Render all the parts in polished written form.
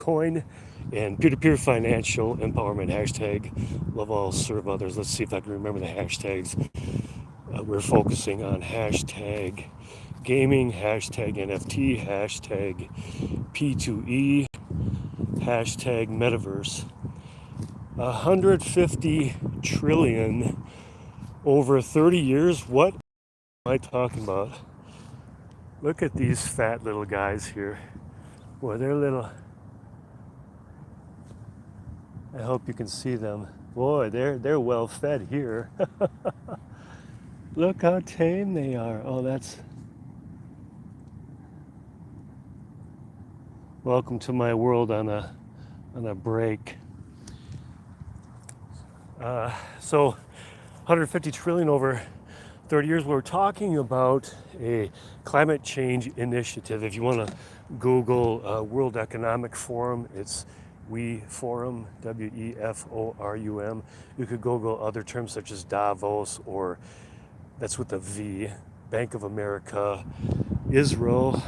Bitcoin and peer-to-peer financial empowerment hashtag. Love all serve others. Let's see if I can remember the hashtags. We're focusing on hashtag gaming, hashtag NFT, hashtag P2E, hashtag metaverse. 150 trillion over 30 years. What am I talking about? Look at these fat little guys here. Boy, they're little. I hope you can see them. Boy, they're well fed here. Look how tame they are. Oh, that's welcome to my world on a break. So 150 trillion over 30 years. We're talking about a climate change initiative. If you want to Google World Economic Forum, it's weforum, WEFORUM. You could Google other terms such as Davos, or that's with a V, Bank of America, Israel,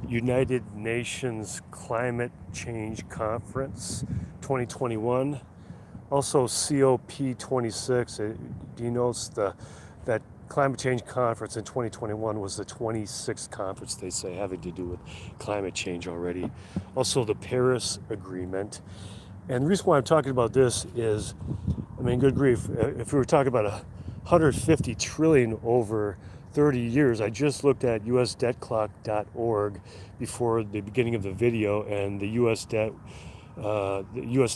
United Nations Climate Change Conference 2021. Also COP26, it denotes that climate change conference in 2021 was the 26th conference, they say, having to do with climate change already. Also the Paris Agreement. And the reason why I'm talking about this is, I mean, good grief, if we were talking about 150 trillion over 30 years, I just looked at usdebtclock.org before the beginning of the video, and the U.S.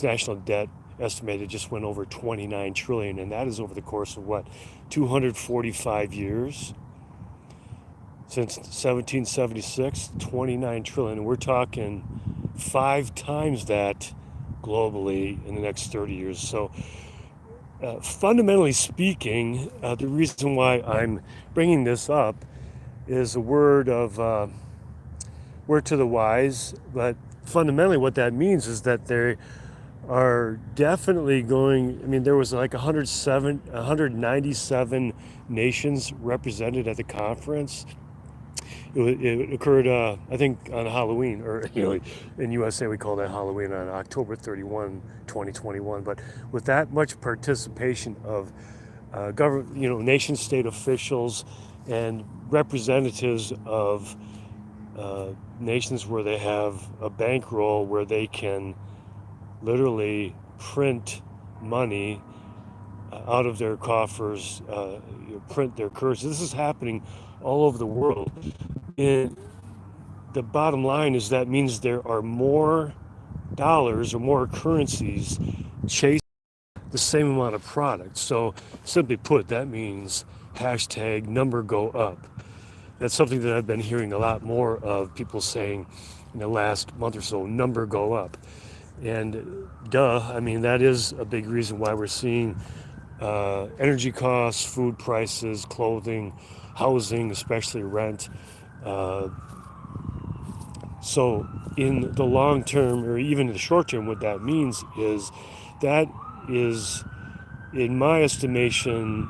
national debt estimated just went over 29 trillion, and that is over the course of what, 245 years since 1776. 29 trillion, and we're talking 5 times that globally in the next 30 years. So fundamentally speaking, the reason why I'm bringing this up is a word to the wise, but fundamentally what that means is that they are definitely going. I mean, there was like 197 nations represented at the conference. It occurred, I think, on Halloween, or in USA we call that Halloween, on October 31, 2021. But with that much participation of government, nation state officials and representatives of nations where they have a bankroll where they can literally print money out of their coffers, print their currency. This is happening all over the world. And the bottom line is that means there are more dollars or more currencies chasing the same amount of product. So simply put, that means hashtag number go up. That's something that I've been hearing a lot more of people saying in the last month or so, number go up. And I mean, that is a big reason why we're seeing energy costs, food prices, clothing, housing, especially rent. So in the long term, or even in the short term, what that means is that is, in my estimation,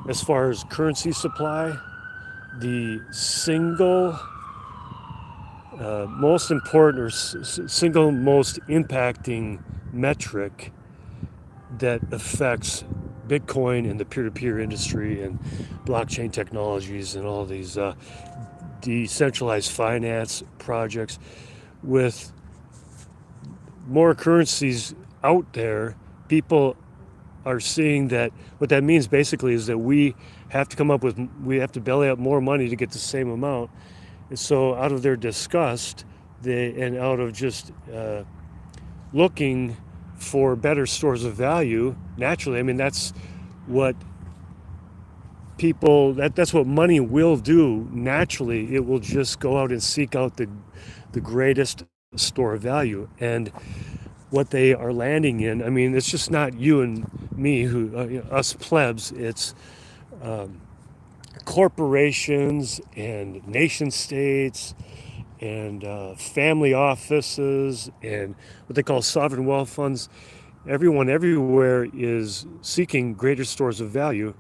as far as currency supply, the single most important or single most impacting metric that affects Bitcoin and the peer-to-peer industry and blockchain technologies and all these decentralized finance projects. With more currencies out there, people are seeing that what that means basically is that we have to belly up more money to get the same amount. And so out of their disgust, and out of just looking for better stores of value, naturally, I mean, that's what that's what money will do naturally. It will just go out and seek out the greatest store of value. And what they are landing in, I mean, it's just not you and me, us plebs, it's corporations and nation states and family offices and what they call sovereign wealth funds. Everyone everywhere is seeking greater stores of value.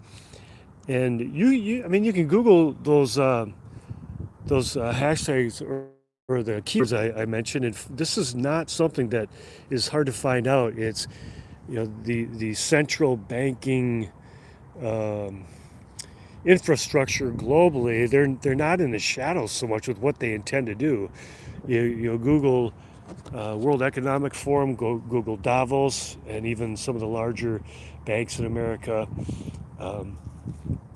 And I mean, you can Google those hashtags or the keywords I mentioned, and this is not something that is hard to find out. It's the central banking infrastructure globally. They're not in the shadows so much with what they intend to do. You Google World Economic Forum, Google Davos, and even some of the larger banks in America.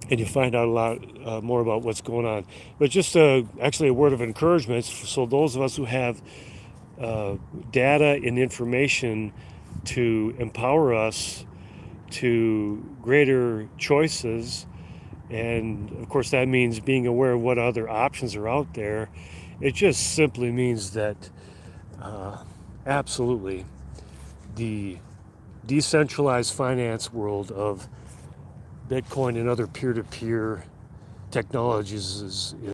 And you find out a lot more about what's going on. But just actually a word of encouragement. So those of us who have data and information to empower us to greater choices, and of course that means being aware of what other options are out there. It just simply means that absolutely the decentralized finance world of Bitcoin and other peer-to-peer technologies is